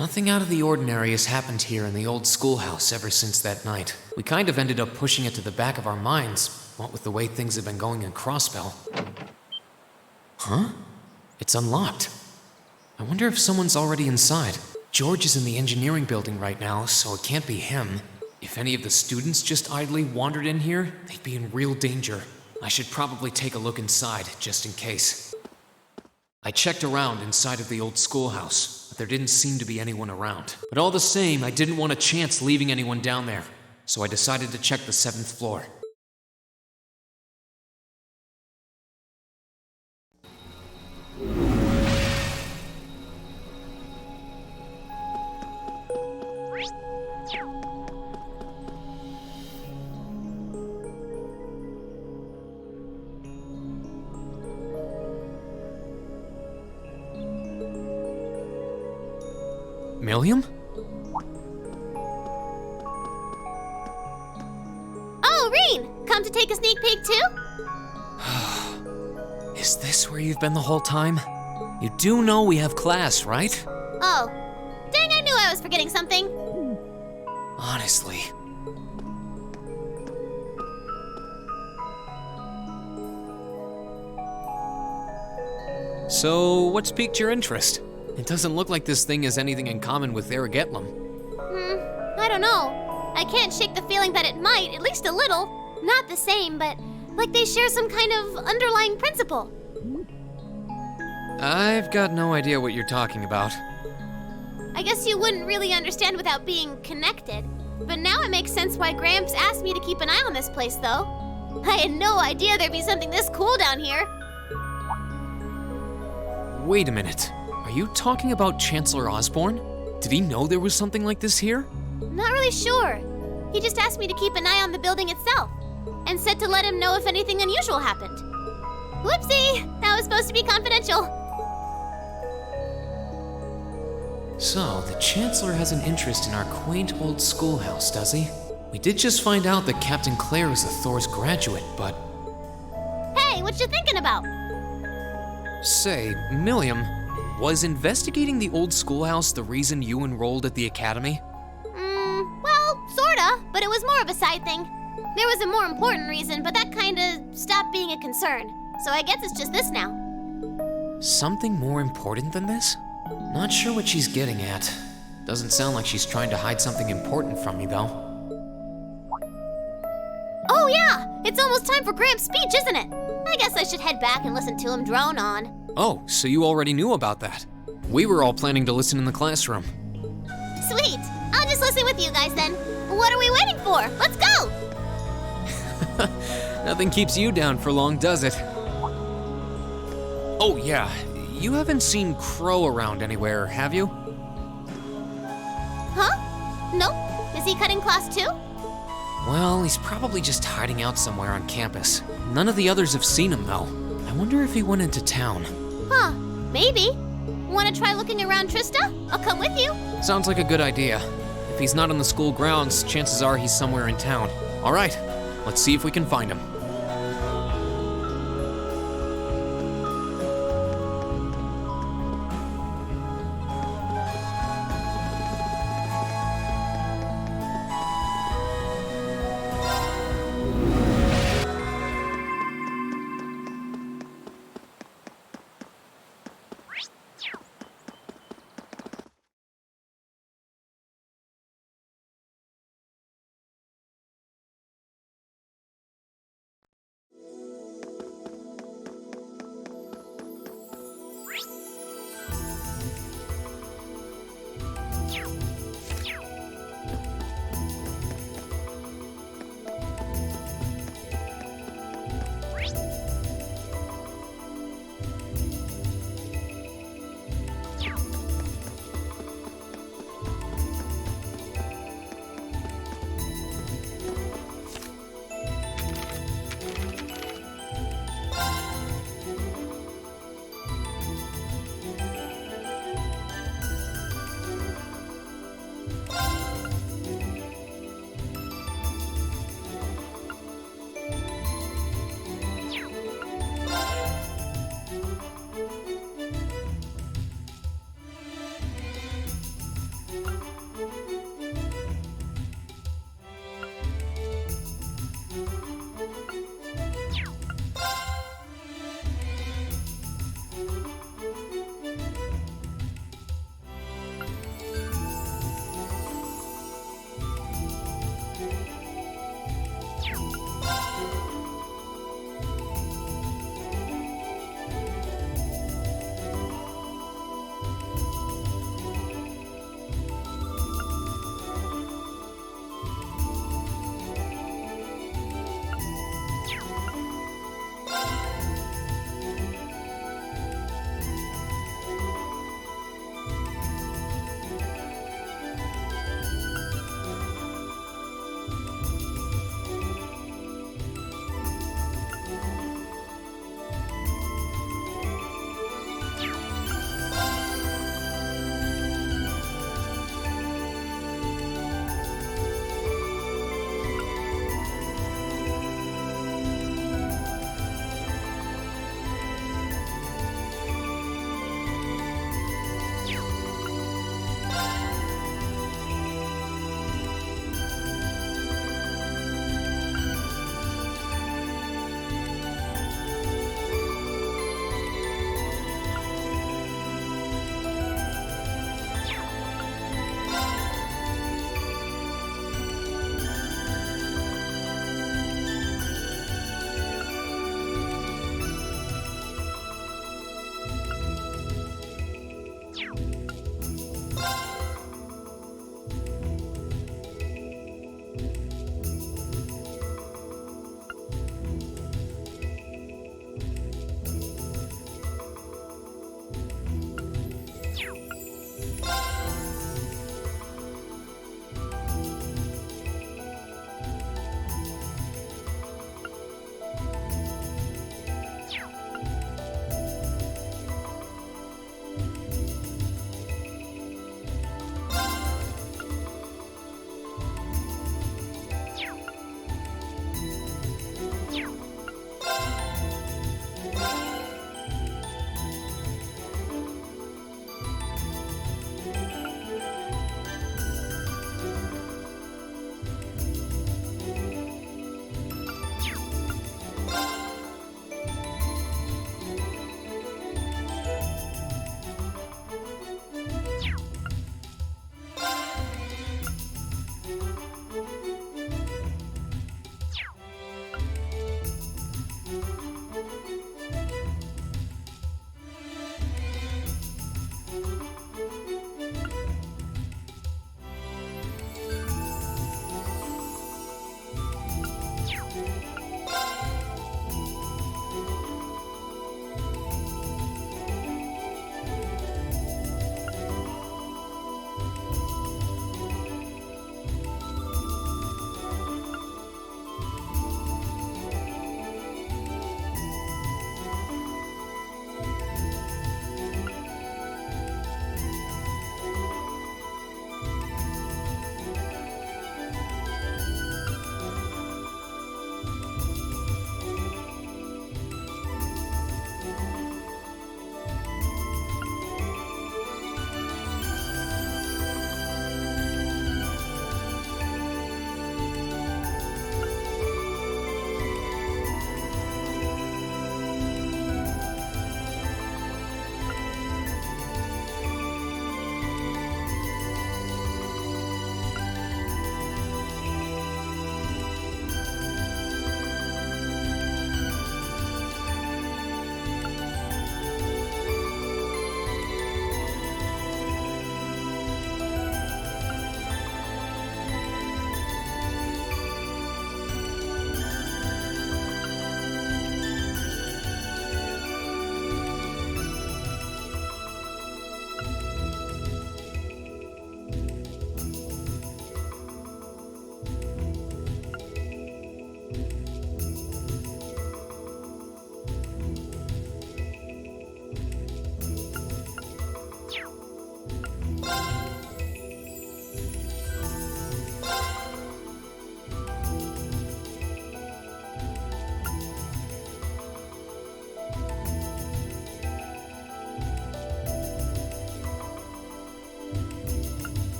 Nothing out of the ordinary has happened here in the old schoolhouse ever since that night. We kind of ended up pushing it to the back of our minds, what with the way things have been going in Crossbell. Huh? It's unlocked. I wonder if someone's already inside. George is in the engineering building right now, so it can't be him. If any of the students just idly wandered in here, they'd be in real danger. I should probably take a look inside, just in case. I checked around inside of the old schoolhouse, but there didn't seem to be anyone around. But all the same, I didn't want a chance leaving anyone down there, so I decided to check the 7th floor. Millium? Oh, Rean! Come to take a sneak peek too? Is this where you've been the whole time? You do know we have class, right? Oh, dang, I knew I was forgetting something. Honestly. So, what's piqued your interest? It doesn't look like this thing has anything in common with Erigetlam. I don't know. I can't shake the feeling that it might, at least a little. Not the same, but like they share some kind of underlying principle. I've got no idea what you're talking about. I guess you wouldn't really understand without being connected. But now it makes sense why Gramps asked me to keep an eye on this place, though. I had no idea there'd be something this cool down here. Wait a minute. Are you talking about Chancellor Osborne? Did he know there was something like this here? Not really sure. He just asked me to keep an eye on the building itself, and said to let him know if anything unusual happened. Whoopsie! That was supposed to be confidential. So, the Chancellor has an interest in our quaint old schoolhouse, does he? We did just find out that Captain Claire is a Thor's graduate, but... Hey, what you thinking about? Say, Millium, was investigating the old schoolhouse the reason you enrolled at the academy? Well, sorta, but it was more of a side thing. There was a more important reason, but that kinda stopped being a concern. So I guess it's just this now. Something more important than this? Not sure what she's getting at. Doesn't sound like she's trying to hide something important from me, though. Oh yeah, it's almost time for Gramps' speech, isn't it? I guess I should head back and listen to him drone on. Oh, so you already knew about that. We were all planning to listen in the classroom. Sweet, I'll just listen with you guys then. What are we waiting for? Let's go! Nothing keeps you down for long, does it? Oh yeah, you haven't seen Crow around anywhere, have you? Huh? Nope. Is he cutting class too? Well, he's probably just hiding out somewhere on campus. None of the others have seen him, though. I wonder if he went into town. Huh, maybe. Wanna try looking around, Trista? I'll come with you. Sounds like a good idea. If he's not on the school grounds, chances are he's somewhere in town. All right, let's see if we can find him.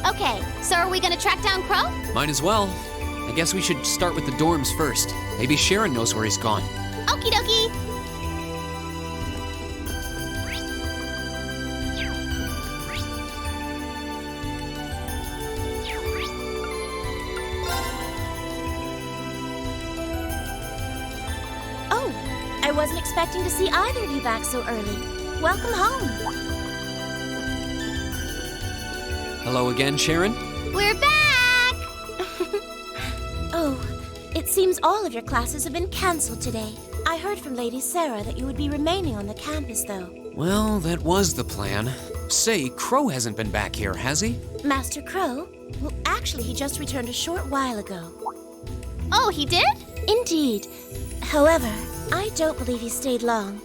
Okay, so are we gonna track down Crow? Might as well. I guess we should start with the dorms first. Maybe Sharon knows where he's gone. Okie dokie! Oh, I wasn't expecting to see either of you back so early. Welcome home. Hello again, Sharon? We're back! Oh, it seems all of your classes have been canceled today. I heard from Lady Sarah that you would be remaining on the campus, though. Well, that was the plan. Say, Crow hasn't been back here, has he? Master Crow? Well, actually, he just returned a short while ago. Oh, he did? Indeed. However, I don't believe he stayed long.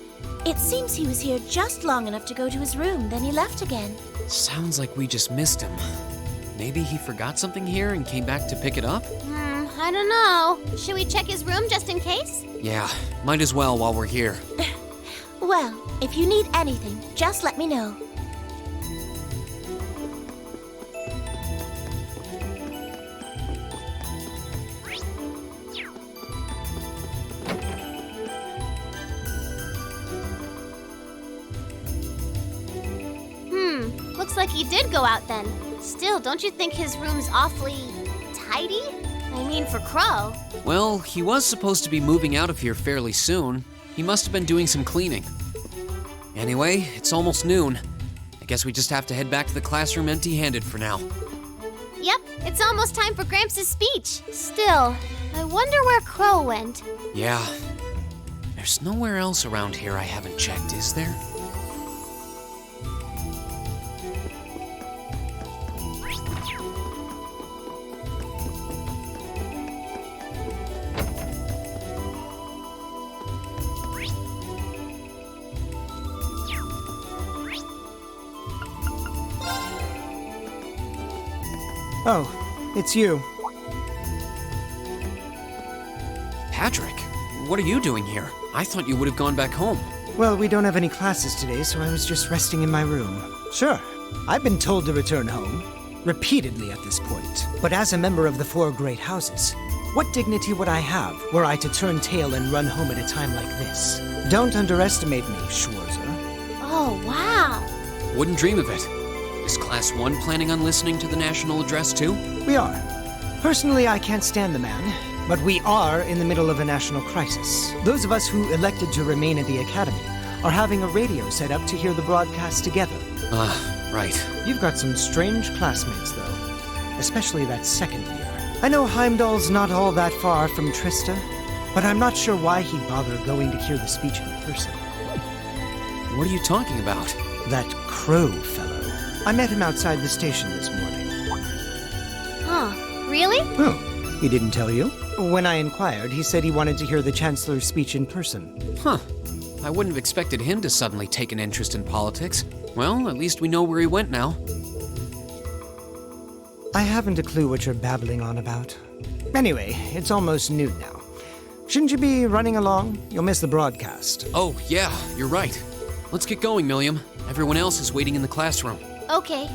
It seems he was here just long enough to go to his room, then he left again. Sounds like we just missed him. Maybe he forgot something here and came back to pick it up? I don't know. Should we check his room just in case? Yeah, might as well while we're here. Well, if you need anything, just let me know. Looks like he did go out then. Still, don't you think his room's awfully tidy? I mean, for Crow. Well, he was supposed to be moving out of here fairly soon. He must have been doing some cleaning. Anyway, it's almost noon. I guess we just have to head back to the classroom empty-handed for now. Yep, it's almost time for Gramps' speech. Still, I wonder where Crow went. Yeah. There's nowhere else around here I haven't checked, is there? Oh, it's you. Patrick, what are you doing here? I thought you would have gone back home. Well, we don't have any classes today, so I was just resting in my room. Sure, I've been told to return home, repeatedly at this point. But as a member of the four great houses, what dignity would I have were I to turn tail and run home at a time like this? Don't underestimate me, Schwarzer. Oh, wow. Wouldn't dream of it. Is Class 1 planning on listening to the national address too? We are. Personally, I can't stand the man, but we are in the middle of a national crisis. Those of us who elected to remain at the academy are having a radio set up to hear the broadcast together. Right. You've got some strange classmates, though. Especially that second year. I know Heimdallr's not all that far from Trista, but I'm not sure why he'd bother going to hear the speech in person. What are you talking about? That Crow fellow. I met him outside the station this morning. Huh, really? Oh, he didn't tell you? When I inquired, he said he wanted to hear the Chancellor's speech in person. Huh. I wouldn't have expected him to suddenly take an interest in politics. Well, at least we know where he went now. I haven't a clue what you're babbling on about. Anyway, it's almost noon now. Shouldn't you be running along? You'll miss the broadcast. Oh, yeah, you're right. Let's get going, Millium. Everyone else is waiting in the classroom. Okay.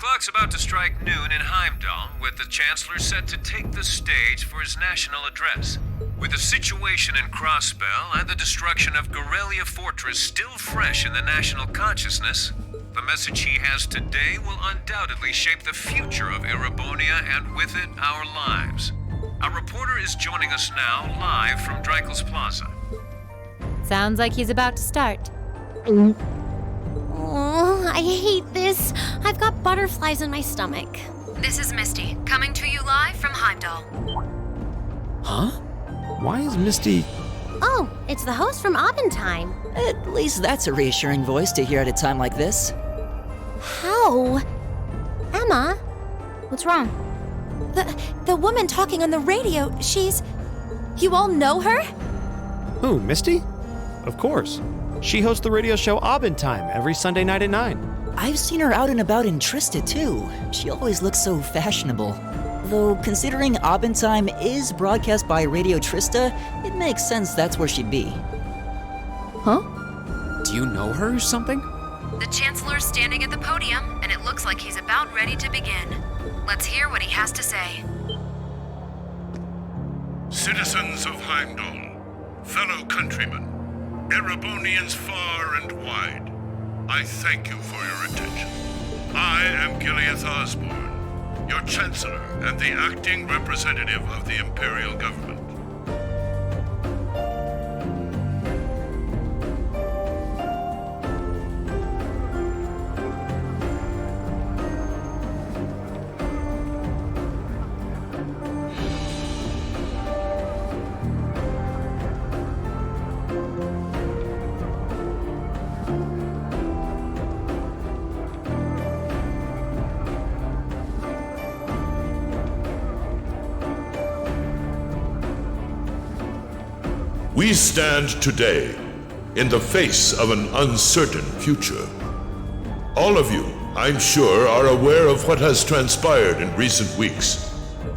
clock's about to strike noon in Heimdallr, with the Chancellor set to take the stage for his national address. With the situation in Crossbell and the destruction of Gorelia Fortress still fresh in the national consciousness, the message he has today will undoubtedly shape the future of Erebonia and with it, our lives. Our reporter is joining us now live from Dreikel's Plaza. Sounds like he's about to start. Oh, I hate this. I've got butterflies in my stomach. This is Misty, coming to you live from Heimdallr. Huh? Why is Misty... Oh, it's the host from Abendheim. At least that's a reassuring voice to hear at a time like this. How? Emma, what's wrong? The woman talking on the radio, she's... You all know her? Who, Misty? Of course. She hosts the radio show Abendheim every Sunday night at 9. I've seen her out and about in Trista, too. She always looks so fashionable. Though, considering Abendheim is broadcast by Radio Trista, it makes sense that's where she'd be. Huh? Do you know her or something? The Chancellor's standing at the podium, and it looks like he's about ready to begin. Let's hear what he has to say. Citizens of Heimdallr, fellow countrymen, Erebonians far and wide, I thank you for your attention. I am Gileath Osborne, your Chancellor and the acting representative of the Imperial Government. We stand today in the face of an uncertain future. All of you, I'm sure, are aware of what has transpired in recent weeks.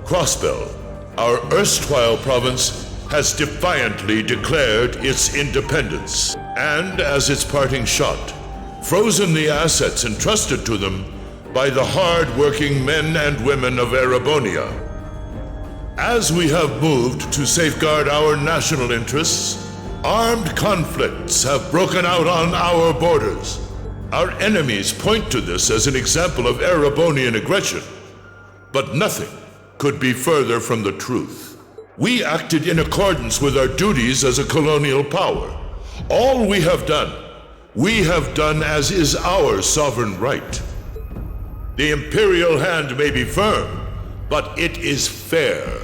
Crossbell, our erstwhile province, has defiantly declared its independence, and as its parting shot, frozen the assets entrusted to them by the hard-working men and women of Erebonia. As we have moved to safeguard our national interests, armed conflicts have broken out on our borders. Our enemies point to this as an example of Erebonian aggression, but nothing could be further from the truth. We acted in accordance with our duties as a colonial power. All we have done as is our sovereign right. The imperial hand may be firm, but it is fair.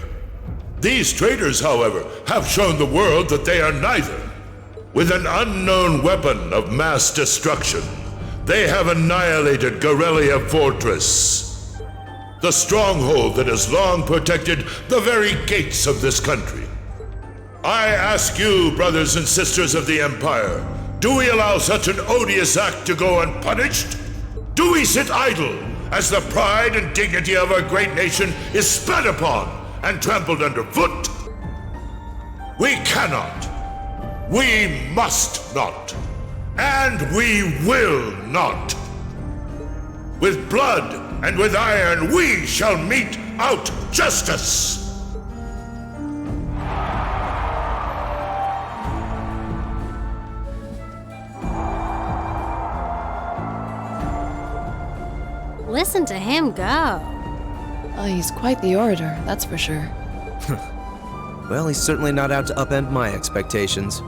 These traitors, however, have shown the world that they are neither. With an unknown weapon of mass destruction, they have annihilated Gorelia Fortress, the stronghold that has long protected the very gates of this country. I ask you, brothers and sisters of the Empire, do we allow such an odious act to go unpunished? Do we sit idle as the pride and dignity of our great nation is spat upon and trampled underfoot? We cannot, we must not, and we will not. With blood and with iron we shall mete out justice. Listen to him go. Oh, he's quite the orator, that's for sure. Well, he's certainly not out to upend my expectations.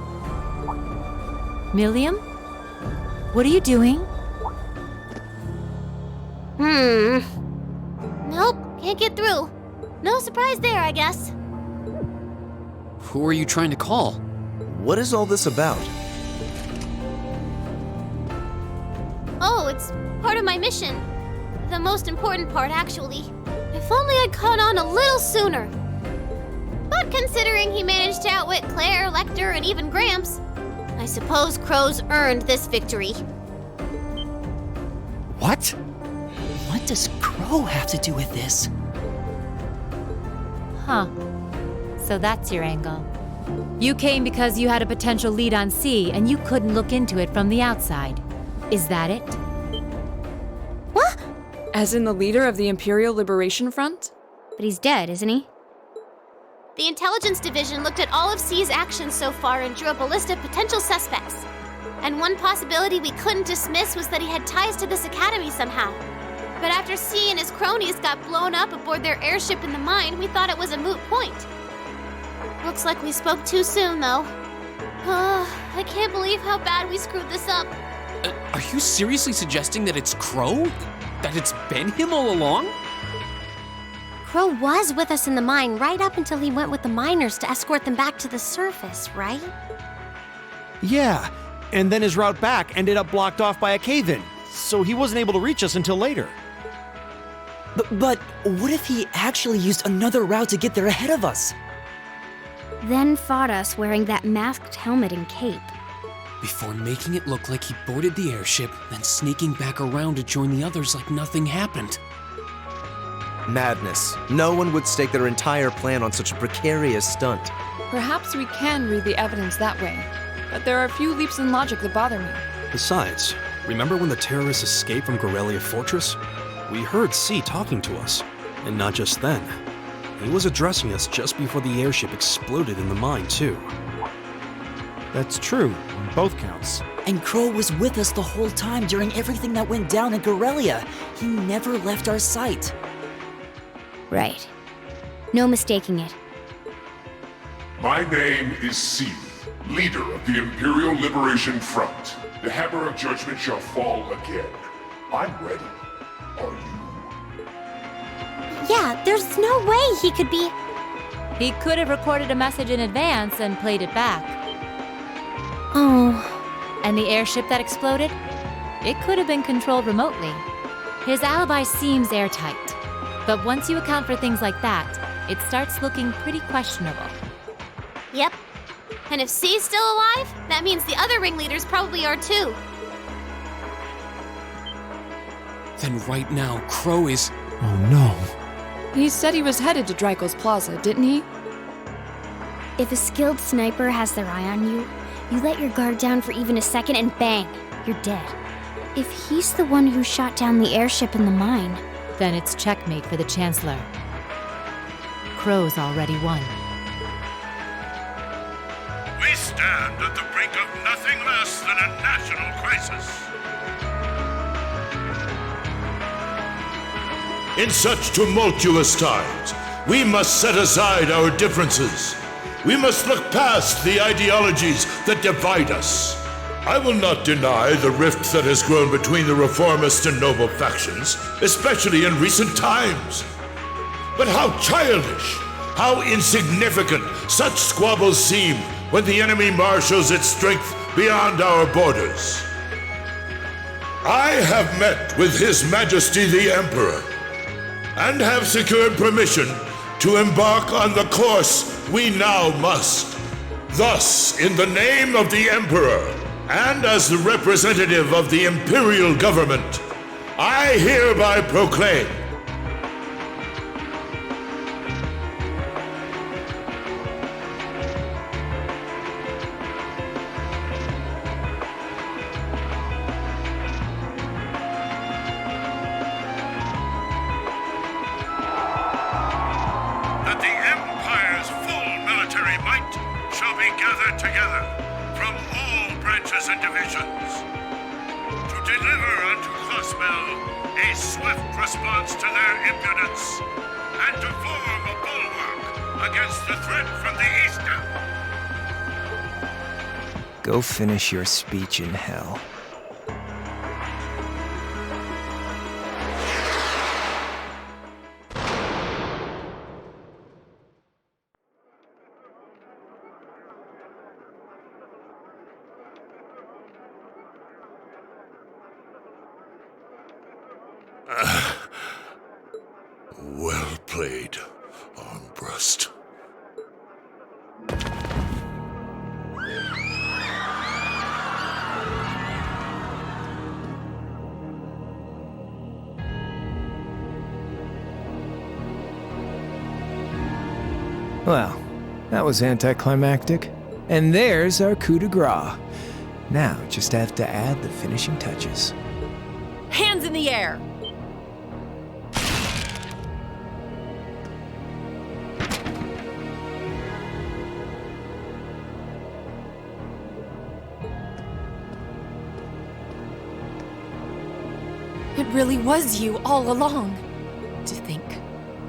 Millium? What are you doing? Nope, can't get through. No surprise there, I guess. Who are you trying to call? What is all this about? Oh, it's part of my mission. The most important part, actually. If only I'd caught on a little sooner. But considering he managed to outwit Claire, Lecter, and even Gramps, I suppose Crow's earned this victory. What? What does Crow have to do with this? Huh. So that's your angle. You came because you had a potential lead on C and you couldn't look into it from the outside. Is that it? What? As in the leader of the Imperial Liberation Front? But he's dead, isn't he? The Intelligence Division looked at all of C's actions so far and drew up a list of potential suspects. And one possibility we couldn't dismiss was that he had ties to this academy somehow. But after C and his cronies got blown up aboard their airship in the mine, we thought it was a moot point. Looks like we spoke too soon, though. I can't believe how bad we screwed this up. Are you seriously suggesting that it's Crow? That it's been him all along? Crow was with us in the mine right up until he went with the miners to escort them back to the surface, right? Yeah, and then his route back ended up blocked off by a cave-in, so he wasn't able to reach us until later. But what if he actually used another route to get there ahead of us? Then fought us wearing that masked helmet and cape. Before making it look like he boarded the airship, then sneaking back around to join the others like nothing happened. Madness. No one would stake their entire plan on such a precarious stunt. Perhaps we can read the evidence that way, but there are a few leaps in logic that bother me. Besides, remember when the terrorists escaped from Gorelia Fortress? We heard C talking to us, and not just then. He was addressing us just before the airship exploded in the mine, too. That's true, on both counts. And Crow was with us the whole time during everything that went down in Gorelia. He never left our sight. Right. No mistaking it. My name is C, leader of the Imperial Liberation Front. The hammer of judgment shall fall again. I'm ready. Are you? Yeah, there's no way he could be... He could have recorded a message in advance and played it back. Oh. And the airship that exploded? It could have been controlled remotely. His alibi seems airtight. But once you account for things like that, it starts looking pretty questionable. Yep. And if C's still alive, that means the other ringleaders probably are too. Then right now, Crow is... Oh no. He said he was headed to Drykel's Plaza, didn't he? If a skilled sniper has their eye on you, you let your guard down for even a second and bang, you're dead. If he's the one who shot down the airship in the mine... Then it's checkmate for the Chancellor. Crow's already won. We stand at the brink of nothing less than a national crisis. In such tumultuous times, we must set aside our differences. We must look past the ideologies that divide us. I will not deny the rift that has grown between the reformist and noble factions, especially in recent times. But how childish, how insignificant such squabbles seem when the enemy marshals its strength beyond our borders. I have met with His Majesty the Emperor, and have secured permission to embark on the course we now must. Thus, in the name of the Emperor, and as the representative of the Imperial Government, I hereby proclaim that the Empire's full military might shall be gathered together from all branches and divisions to deliver unto Crossbell a swift response to their impudence and to form a bulwark against the threat from the eastern. Go finish your speech in hell. Well played, Armbrust. Well, that was anticlimactic. And there's our coup de grace. Now, just have to add the finishing touches. Hands in the air! really was you all along. To think,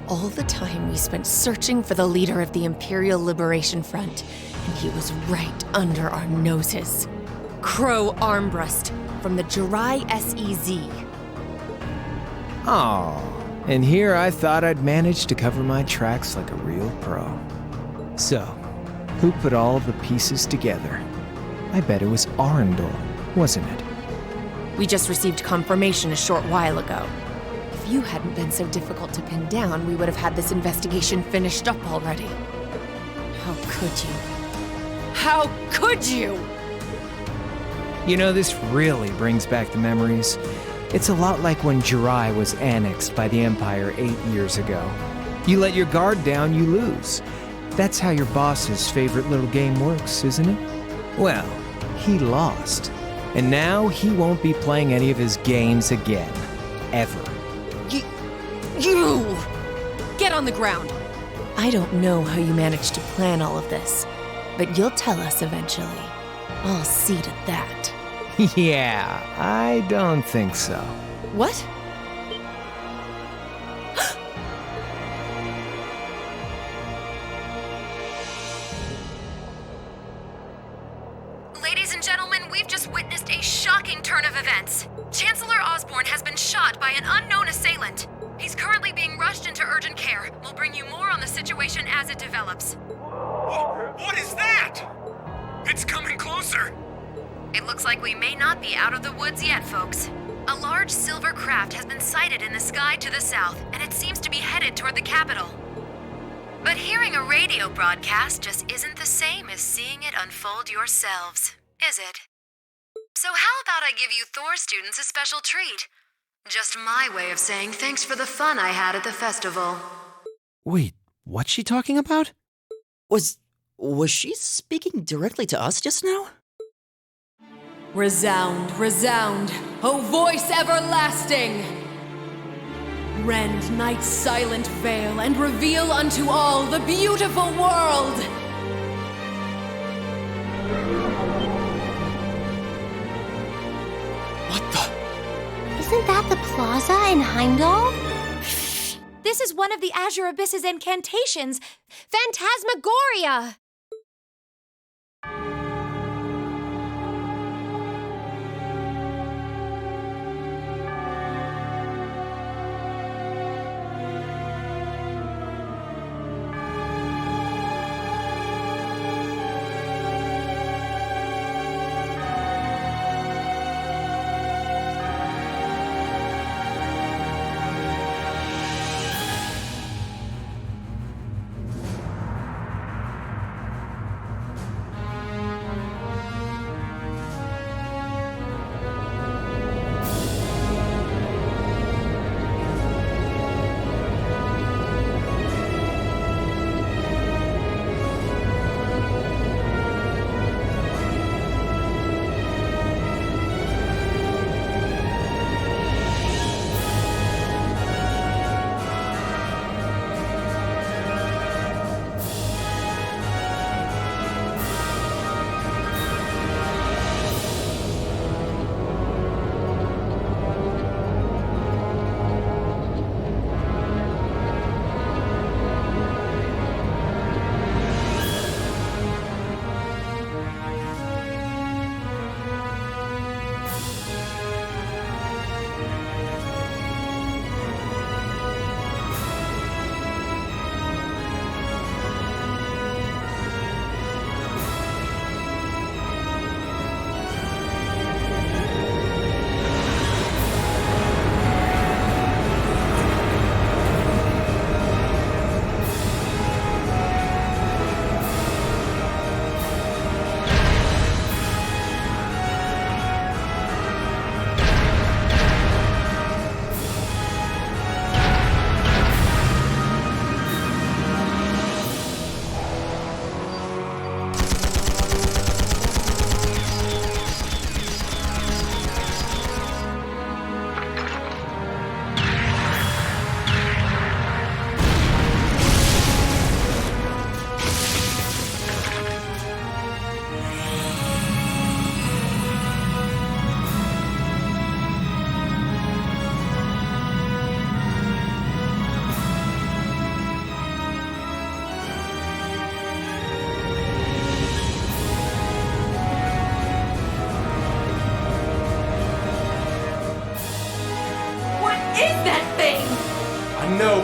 all the time we spent searching for the leader of the Imperial Liberation Front, and he was right under our noses. Crow Armbrust from the Jirai SEZ. Aw, and here I thought I'd managed to cover my tracks like a real pro. So, who put all the pieces together? I bet it was Arundel, wasn't it? We just received confirmation a short while ago. If you hadn't been so difficult to pin down, we would have had this investigation finished up already. How could you? How could you? You know, this really brings back the memories. It's a lot like when Jirai was annexed by the Empire 8 years ago. You let your guard down, you lose. That's how your boss's favorite little game works, isn't it? Well, he lost. And now he won't be playing any of his games again. Ever. You! Get on the ground! I don't know how you managed to plan all of this, but you'll tell us eventually. I'll see to that. Yeah, I don't think so. What? Ladies and gentlemen, we've just witnessed a shocking turn of events. Chancellor Osborne has been shot by an unknown assailant. He's currently being rushed into urgent care. We'll bring you more on the situation as it develops. What is that? It's coming closer. It looks like we may not be out of the woods yet, folks. A large silver craft has been sighted in the sky to the south, and it seems to be headed toward the capital. But hearing a radio broadcast just isn't the same as seeing it unfold yourselves, is it? So how about I give you Thor students a special treat? Just my way of saying thanks for the fun I had at the festival. Wait, what's she talking about? Was she speaking directly to us just now? Resound, resound, O voice everlasting! Rend night's silent veil and reveal unto all the beautiful world! What the? Isn't that the plaza in Heimdallr? This is one of the Azure Abyss's incantations, Phantasmagoria!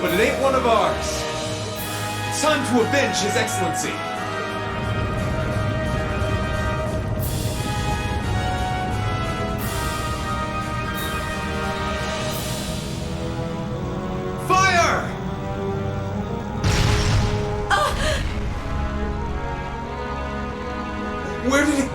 but it ain't one of ours. It's time to avenge His Excellency. Fire! Where did it...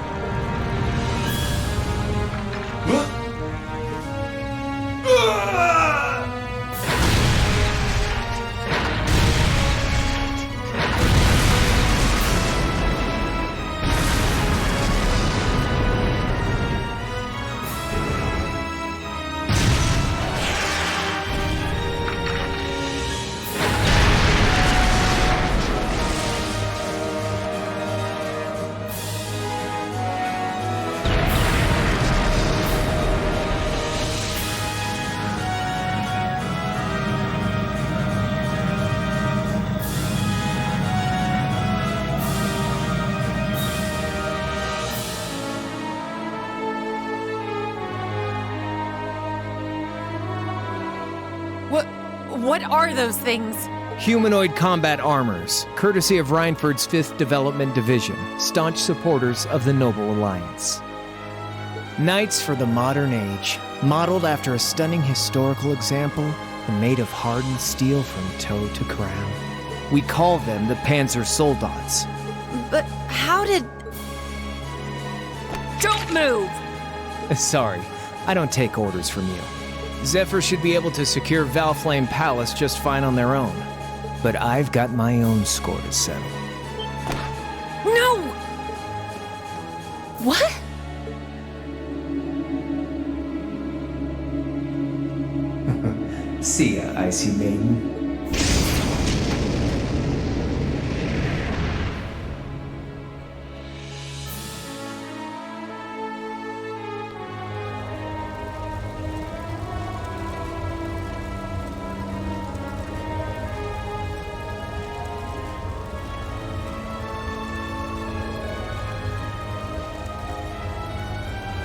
What are those things? Humanoid combat armors, courtesy of Reinford's 5th Development Division, staunch supporters of the Noble Alliance. Knights for the modern age, modeled after a stunning historical example and made of hardened steel from toe to crown. We call them the Panzer Soldats. But how did... Don't move! Sorry, I don't take orders from you. Zephyr should be able to secure Valflame Palace just fine on their own. But I've got my own score to settle. No! What? See ya, Icy Maiden.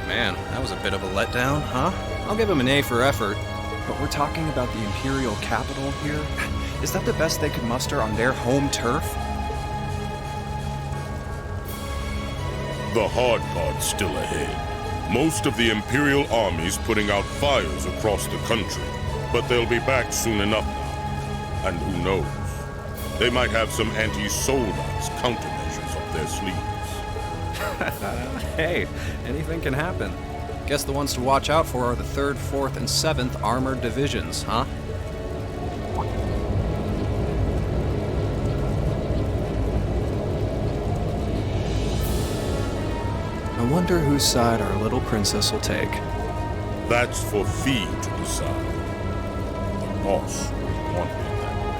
Man, that was a bit of a letdown, huh? I'll give him an A for effort. But we're talking about the Imperial capital here? Is that the best they could muster on their home turf? The hard part's still ahead. Most of the Imperial army's putting out fires across the country, but they'll be back soon enough now. And who knows? They might have some anti-Soldats countermeasures up their sleeves. Hey, anything can happen. Guess the ones to watch out for are the 3rd, 4th, and 7th Armored Divisions, huh? I wonder whose side our little princess will take. That's for Fee to decide. The boss will want it that way.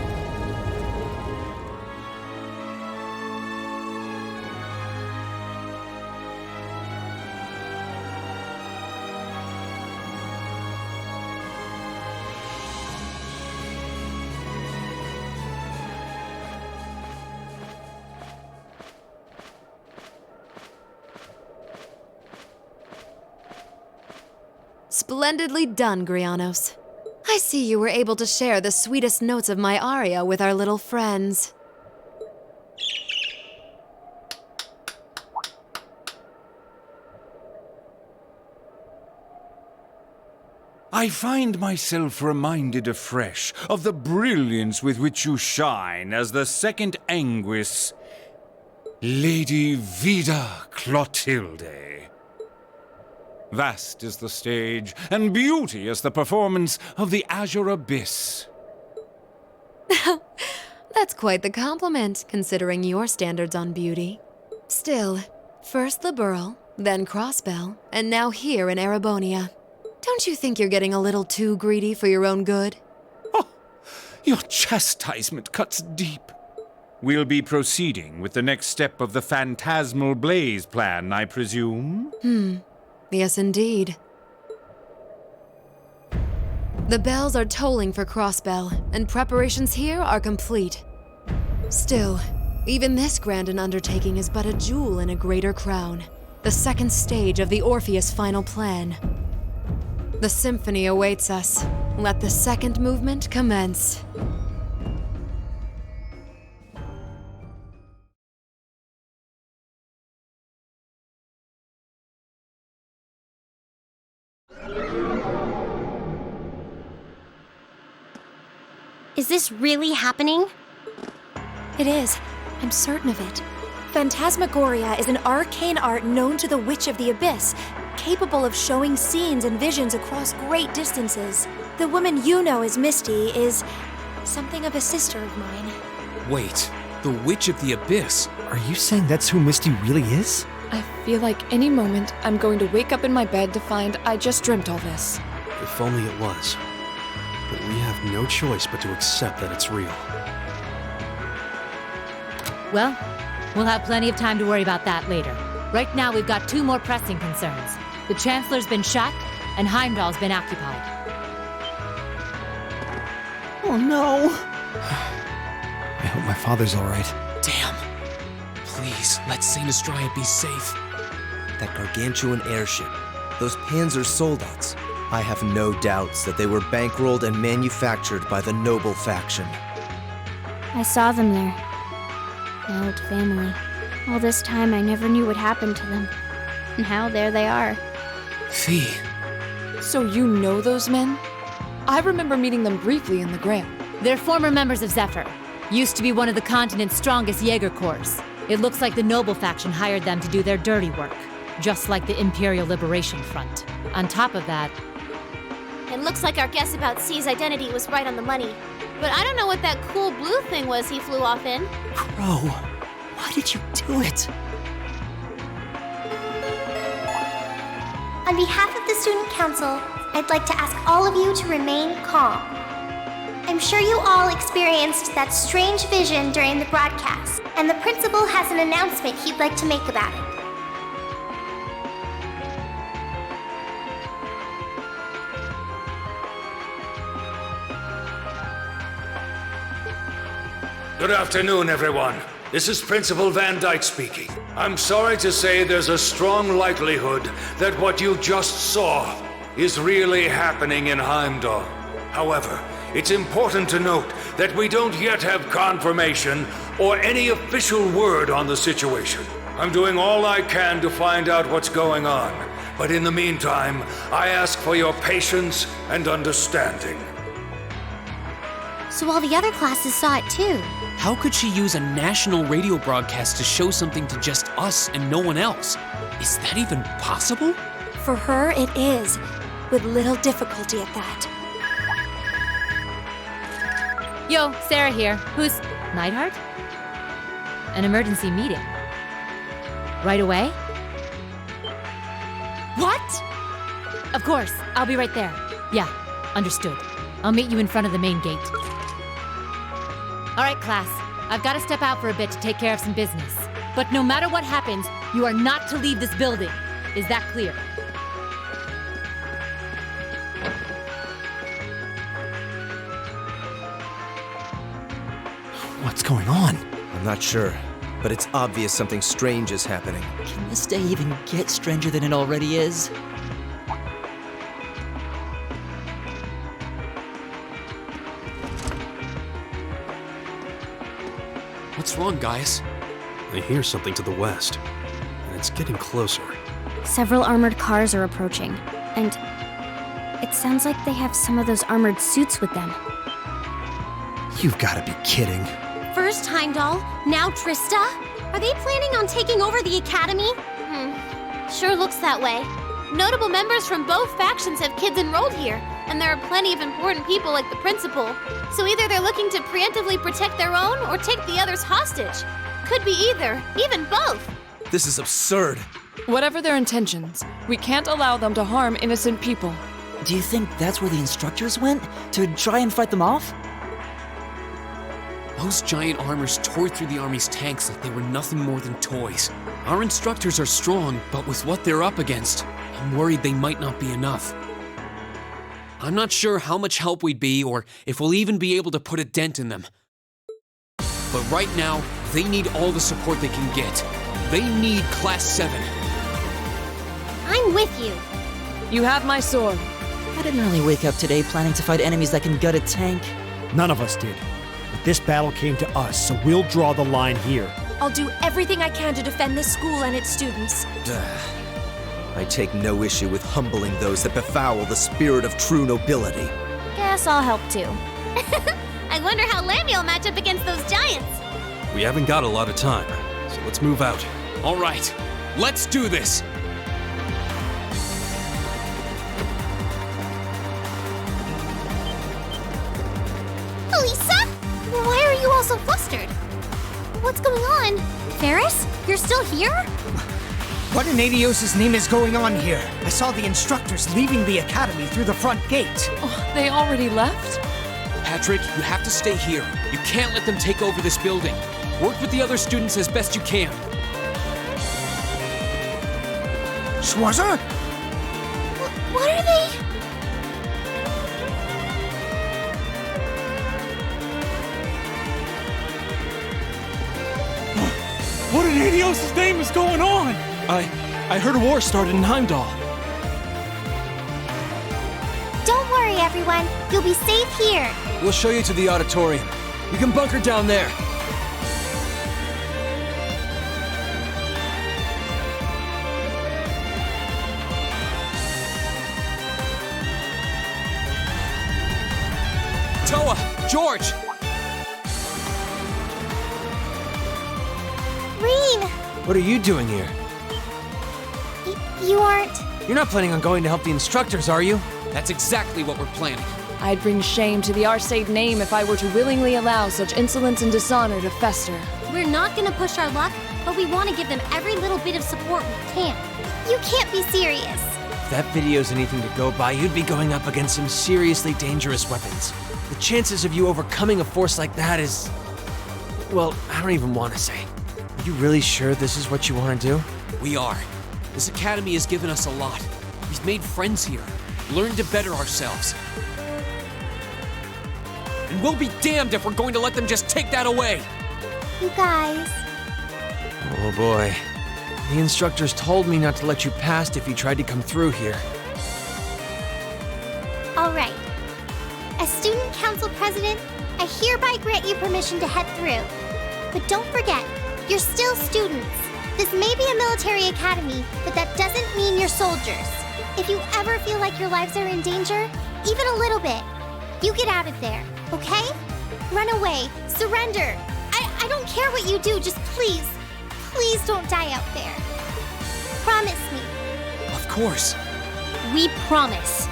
Splendidly done, Grianos. I see you were able to share the sweetest notes of my aria with our little friends. I find myself reminded afresh of the brilliance with which you shine as the second Anguis, Lady Vida Clotilde. Vast is the stage, and beauty is the performance of the Azure Abyss. That's quite the compliment, considering your standards on beauty. Still, first the Burl, then Crossbell, and now here in Erebonia. Don't you think you're getting a little too greedy for your own good? Your chastisement cuts deep. We'll be proceeding with the next step of the Phantasmal Blaze plan, I presume? Yes, indeed. The bells are tolling for Crossbell, and preparations here are complete. Still, even this grand an undertaking is but a jewel in a greater crown, the second stage of the Orpheus final plan. The symphony awaits us. Let the second movement commence. Is this really happening? It is. I'm certain of it. Phantasmagoria is an arcane art known to the Witch of the Abyss, capable of showing scenes and visions across great distances. The woman you know as Misty is something of a sister of mine. Wait, the Witch of the Abyss? Are you saying that's who Misty really is? I feel like any moment I'm going to wake up in my bed to find I just dreamt all this. If only it was. But we have no choice but to accept that it's real. Well, we'll have plenty of time to worry about that later. Right now, we've got 2 more pressing concerns. The Chancellor's been shot, and Heimdallr's been occupied. Oh no! I hope my father's alright. Damn. Please, let Saint Astraea be safe. That gargantuan airship, those Panzer soldats. I have no doubts that they were bankrolled and manufactured by the noble faction. I saw them there. My old family. All this time I never knew what happened to them. Now there they are. Fee. So you know those men? I remember meeting them briefly in the Grant. They're former members of Zephyr. Used to be one of the continent's strongest Jaeger Corps. It looks like the Noble faction hired them to do their dirty work. Just like the Imperial Liberation Front. On top of that... It looks like our guess about C's identity was right on the money. But I don't know what that cool blue thing was he flew off in. Crow, why did you do it? On behalf of the Student Council, I'd like to ask all of you to remain calm. I'm sure you all experienced that strange vision during the broadcast, and the principal has an announcement he'd like to make about it. Good afternoon, everyone. This is Principal Van Dyke speaking. I'm sorry to say there's a strong likelihood that what you just saw is really happening in Heimdallr. However, it's important to note that we don't yet have confirmation or any official word on the situation. I'm doing all I can to find out what's going on, but in the meantime, I ask for your patience and understanding. So all the other classes saw it too. How could she use a national radio broadcast to show something to just us and no one else? Is that even possible? For her, it is. With little difficulty at that. Yo, Sarah here. Who's... Neidhart? An emergency meeting. Right away? What? Of course, I'll be right there. Yeah, understood. I'll meet you in front of the main gate. All right, class. I've got to step out for a bit to take care of some business. But no matter what happens, you are not to leave this building. Is that clear? What's going on? I'm not sure, but it's obvious something strange is happening. Can this day even get stranger than it already is? What's wrong, guys? I hear something to the west, and it's getting closer. Several armored cars are approaching, and it sounds like they have some of those armored suits with them. You've got to be kidding. First Heimdallr, now Trista? Are they planning on taking over the academy? Sure looks that way. Notable members from both factions have kids enrolled here, and there are plenty of important people like the principal. So either they're looking to preemptively protect their own or take the others hostage. Could be either, even both. This is absurd. Whatever their intentions, we can't allow them to harm innocent people. Do you think that's where the instructors went? To try and fight them off? Those giant armors tore through the army's tanks like they were nothing more than toys. Our instructors are strong, but with what they're up against, I'm worried they might not be enough. I'm not sure how much help we'd be or if we'll even be able to put a dent in them. But right now, they need all the support they can get. They need Class 7. I'm with you. You have my sword. I didn't really wake up today planning to fight enemies that can gut a tank. None of us did. But this battle came to us, so we'll draw the line here. I'll do everything I can to defend this school and its students. I take no issue with humbling those that befoul the spirit of true nobility. Guess I'll help too. I wonder how Lammy will match up against those giants. We haven't got a lot of time, so let's move out. All right, let's do this. Elisa? Why are you all so flustered? What's going on? Ferris? You're still here? What in Adios' name is going on here? I saw the instructors leaving the academy through the front gate. Oh, they already left? Patrick, you have to stay here. You can't let them take over this building. Work with the other students as best you can. Schwarzer? What are they? What in Adios' name is going on? I heard a war started in Heimdallr. Don't worry, everyone. You'll be safe here. We'll show you to the auditorium. You can bunker down there. Toa! George! Rean! What are you doing here? You aren't... You're not planning on going to help the instructors, are you? That's exactly what we're planning. I'd bring shame to the Arcade name if I were to willingly allow such insolence and dishonor to fester. We're not gonna push our luck, but we want to give them every little bit of support we can. You can't be serious. If that video's anything to go by, you'd be going up against some seriously dangerous weapons. The chances of you overcoming a force like that is... well, I don't even want to say. Are you really sure this is what you want to do? We are. This academy has given us a lot. We've made friends here, learned to better ourselves. And we'll be damned if we're going to let them just take that away! You guys... Oh boy. The instructors told me not to let you past if you tried to come through here. All right. As Student Council President, I hereby grant you permission to head through. But don't forget, you're still students. This may be a military academy, but that doesn't mean you're soldiers. If you ever feel like your lives are in danger, even a little bit, you get out of there, okay? Run away, surrender. I don't care what you do, just please don't die out there. Promise me. Of course. We promise.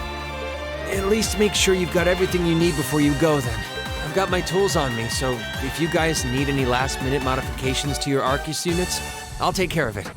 At least make sure you've got everything you need before you go then. I've got my tools on me, so if you guys need any last-minute modifications to your Arcus units, I'll take care of it.